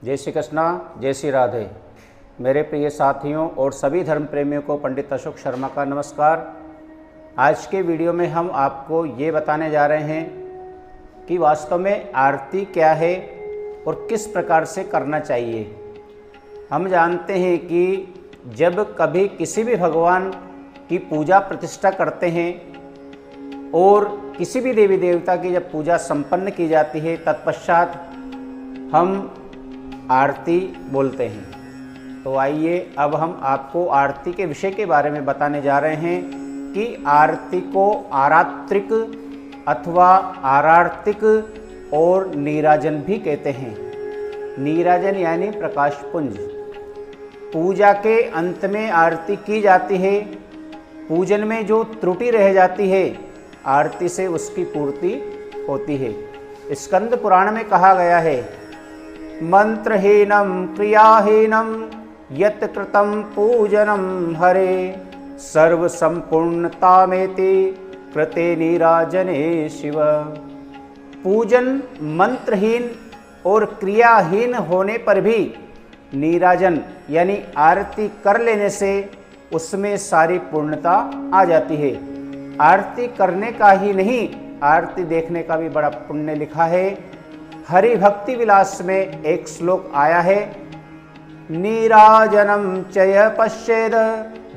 जय श्री कृष्णा, जय श्री राधे। मेरे प्रिय साथियों और सभी धर्म प्रेमियों को पंडित अशोक शर्मा का नमस्कार। आज के वीडियो में हम आपको ये बताने जा रहे हैं कि वास्तव में आरती क्या है और किस प्रकार से करना चाहिए। हम जानते हैं कि जब कभी किसी भी भगवान की पूजा प्रतिष्ठा करते हैं और किसी भी देवी देवता की जब पूजा संपन्न की जाती है, तत्पश्चात हम आरती बोलते हैं। तो आइए अब हम आपको आरती के विषय के बारे में बताने जा रहे हैं कि आरती को आरात्रिक अथवा आरार्तिक और नीराजन भी कहते हैं। नीराजन यानी प्रकाश पुंज। पूजा के अंत में आरती की जाती है। पूजन में जो त्रुटि रह जाती है, आरती से उसकी पूर्ति होती है। स्कंद पुराण में कहा गया है, मंत्रहीनम क्रियाहीनम यत् कृतं पूजनम हरे सर्व संपूर्णतामेति कृते नीराजने शिव। पूजन मंत्रहीन और क्रियाहीन होने पर भी नीराजन यानी आरती कर लेने से उसमें सारी पूर्णता आ जाती है। आरती करने का ही नहीं, आरती देखने का भी बड़ा पुण्य लिखा है। हरि भक्ति विलास में एक श्लोक आया है, नीराजनम चय पश्येद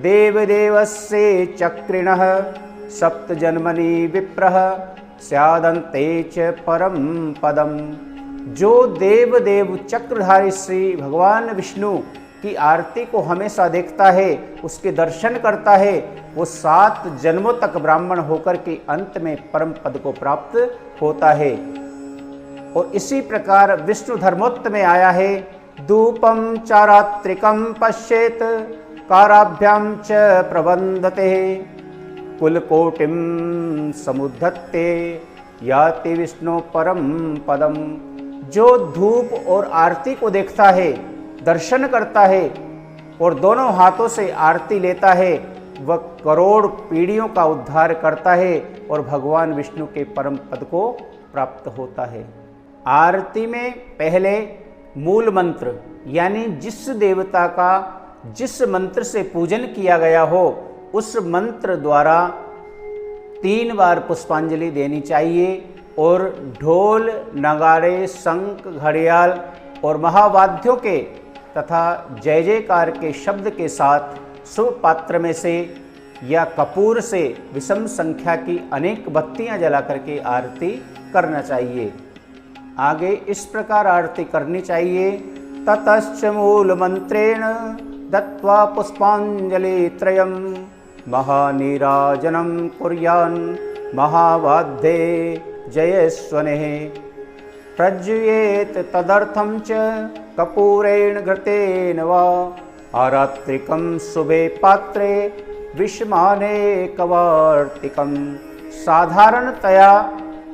देवदेवस्य चक्रिणः सप्त जन्मनि विप्रः स्यादन्ते च परम पदम। जो देव चक्रधारी श्री भगवान विष्णु की आरती को हमेशा देखता है, उसके दर्शन करता है, वो 7 जन्मों तक ब्राह्मण होकर के अंत में परम पद को प्राप्त होता है। और इसी प्रकार विष्णु धर्मोक्त में आया है, धूपम चारात्रिकम पश्येत काराभ्याम च प्रबंधते कुलकोटिम समुद्धत्ते याति विष्णु परम पदम। जो धूप और आरती को देखता है, दर्शन करता है और दोनों हाथों से आरती लेता है, वह करोड़ पीढ़ियों का उद्धार करता है और भगवान विष्णु के परम पद को प्राप्त होता है। आरती में पहले मूल मंत्र यानी जिस देवता का जिस मंत्र से पूजन किया गया हो, उस मंत्र द्वारा 3 बार पुष्पांजलि देनी चाहिए और ढोल नगाड़े शंख घड़ियाल और महावाद्यों के तथा जय जयकार के शब्द के साथ शुभ पात्र में से या कपूर से विषम संख्या की अनेक बत्तियां जला करके आरती करना चाहिए। आगे इस प्रकार आरती करनी चाहिए, ततश्च मूल मंत्रेण दत्वा पुष्पांजलि त्रयम महानीराजनम कुर्यान् महावाद्ये जयस्वनेः प्रज्वलेत तदर्थं च कपूरेण घृतेन वा आरात्रिकं शुभे पात्रे विष्माने कवार्तिकम। साधारणतया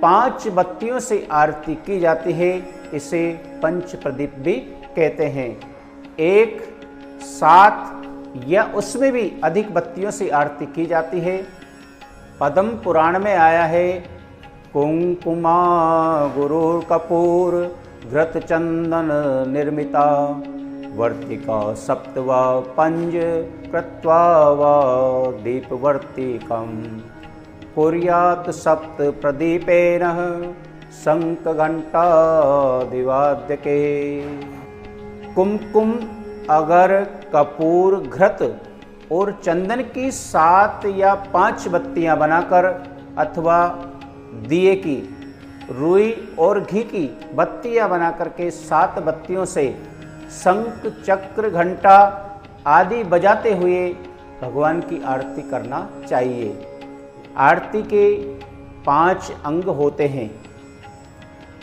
5 बत्तियों से आरती की जाती है। इसे पंच प्रदीप भी कहते हैं। 1, 7 या उसमें भी अधिक बत्तियों से आरती की जाती है। पद्म पुराण में आया है, कुंकुमा गुरुर कपूर घृत चंदन निर्मिता वर्तिका सप्तवा पंज कृत्वा वा दीपवर्तिकम कुर्यात् सप्त प्रदीपेन शंख घंटा दिवाद्यके। कुमकुम अगर कपूर घृत और चंदन की 7 या 5 बत्तियां बनाकर अथवा दिए की रुई और घी की बत्तियां बनाकर के 7 बत्तियों से शंख चक्र घंटा आदि बजाते हुए भगवान की आरती करना चाहिए। आरती के 5 अंग होते हैं।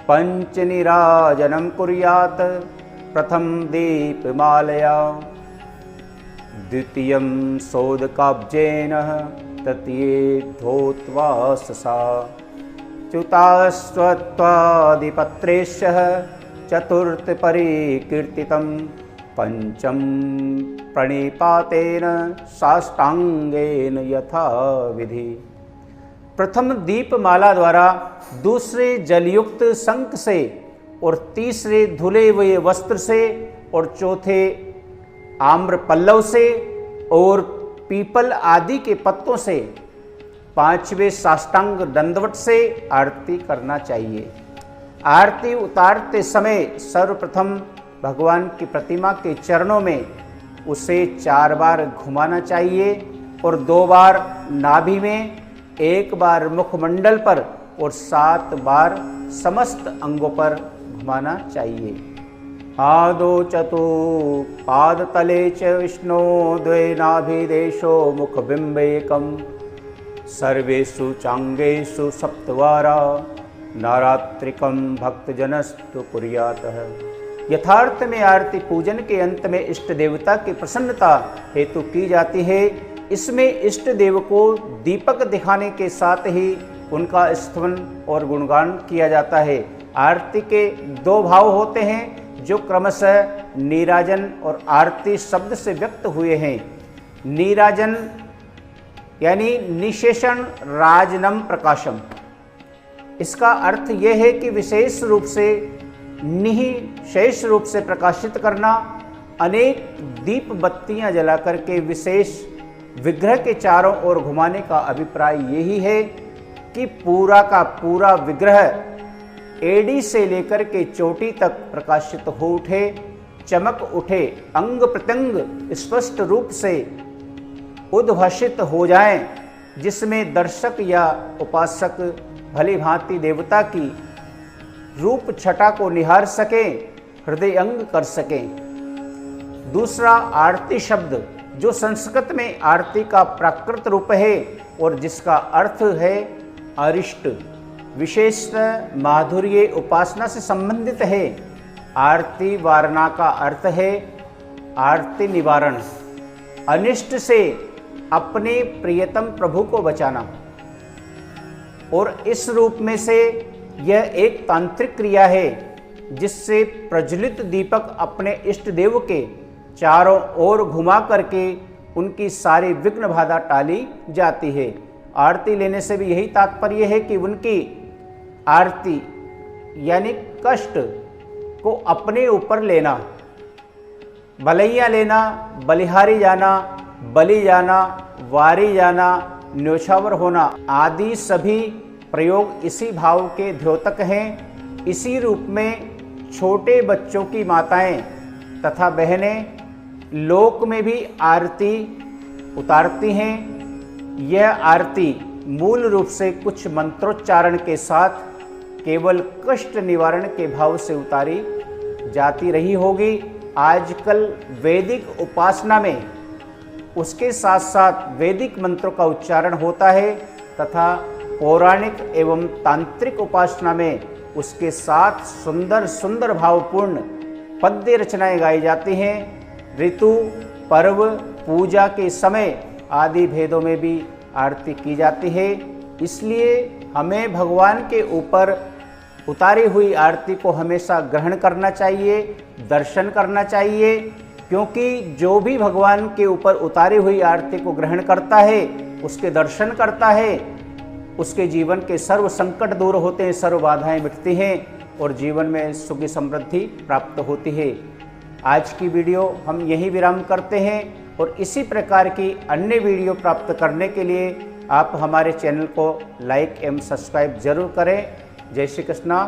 पंच नीराजनम कुर्यात् प्रथम दीपमालया द्वितीयं सोदकाब्जेन तृतीये धोत्वा ससा च्युतास्त्वादिपत्रेशः चतुर्थ परिकीर्तितं पंचम प्रणिपातेन साष्टांगेन यथा विधि। प्रथम दीपमाला द्वारा दूसरे जलयुक्त शंख से और तीसरे धुले हुए वस्त्र से और चौथे आम्र पल्लव से और पीपल आदि के पत्तों से, पांचवें साष्टांग दंडवत से आरती करना चाहिए। आरती उतारते समय सर्वप्रथम भगवान की प्रतिमा के चरणों में उसे 4 बार घुमाना चाहिए और 2 बार नाभि में, 1 बार मुखमंडल पर और 7 बार समस्त अंगों पर घुमाना चाहिए। आदौ चतु पादतले च विष्णो द्वे नाभिदेशो मुखबिम्बेकं सर्वेषु चांगेषु सप्तवारा नारात्रिकं भक्तजनस्तु कुर्यातः। यथार्थ में आरती पूजन के अंत में इष्ट देवता की प्रसन्नता हेतु की जाती है। इसमें इष्ट देव को दीपक दिखाने के साथ ही उनका स्तवन और गुणगान किया जाता है। आरती के 2 भाव होते हैं जो क्रमशः नीराजन और आरती शब्द से व्यक्त हुए हैं। नीराजन यानी निशेषण राजनम प्रकाशम, इसका अर्थ यह है कि विशेष रूप से शेष रूप से प्रकाशित करना, अनेक दीप बत्तियां जला करके विशेष विग्रह के चारों ओर घुमाने का अभिप्राय यही है कि पूरा का पूरा विग्रह एड़ी से लेकर के चोटी तक प्रकाशित हो उठे, चमक उठे, अंग प्रत्यंग स्पष्ट रूप से उद्भाषित हो जाएं, जिसमें दर्शक या उपासक भली भांति देवता की रूप छटा को निहार सकें, हृदय अंग कर सकें। दूसरा, आरती शब्द जो संस्कृत में आरती का प्राकृत रूप है और जिसका अर्थ है अरिष्ट, विशेषतः माधुर्य उपासना से संबंधित है। आरती वारणा का अर्थ है आरती निवारण, अनिष्ट से अपने प्रियतम प्रभु को बचाना। और इस रूप में से यह एक तांत्रिक क्रिया है जिससे प्रज्वलित दीपक अपने इष्ट देव के चारों ओर घुमा करके उनकी सारी विघ्न बाधा टाली जाती है। आरती लेने से भी यही तात्पर्य है कि उनकी आरती यानी कष्ट को अपने ऊपर लेना, बलैया लेना, बलिहारी जाना, बलि जाना, वारी जाना, न्योछावर होना आदि सभी प्रयोग इसी भाव के द्योतक हैं। इसी रूप में छोटे बच्चों की माताएं तथा बहनें लोक में भी आरती उतारती हैं। यह आरती मूल रूप से कुछ मंत्रोच्चारण के साथ केवल कष्ट निवारण के भाव से उतारी जाती रही होगी। आजकल वैदिक उपासना में उसके साथ साथ वैदिक मंत्रों का उच्चारण होता है तथा पौराणिक एवं तांत्रिक उपासना में उसके साथ सुंदर सुंदर भावपूर्ण पद्य रचनाएं गाई जाती हैं। ऋतु, पर्व, पूजा के समय आदि भेदों में भी आरती की जाती है। इसलिए हमें भगवान के ऊपर उतारी हुई आरती को हमेशा ग्रहण करना चाहिए, दर्शन करना चाहिए, क्योंकि जो भी भगवान के ऊपर उतारी हुई आरती को ग्रहण करता है, उसके दर्शन करता है, उसके जीवन के सर्व संकट दूर होते हैं, सर्व बाधाएं मिटती हैं और जीवन में सुख समृद्धि प्राप्त होती है। आज की वीडियो हम यहीं विराम करते हैं और इसी प्रकार की अन्य वीडियो प्राप्त करने के लिए आप हमारे चैनल को लाइक एवं सब्सक्राइब जरूर करें। जय श्री कृष्णा।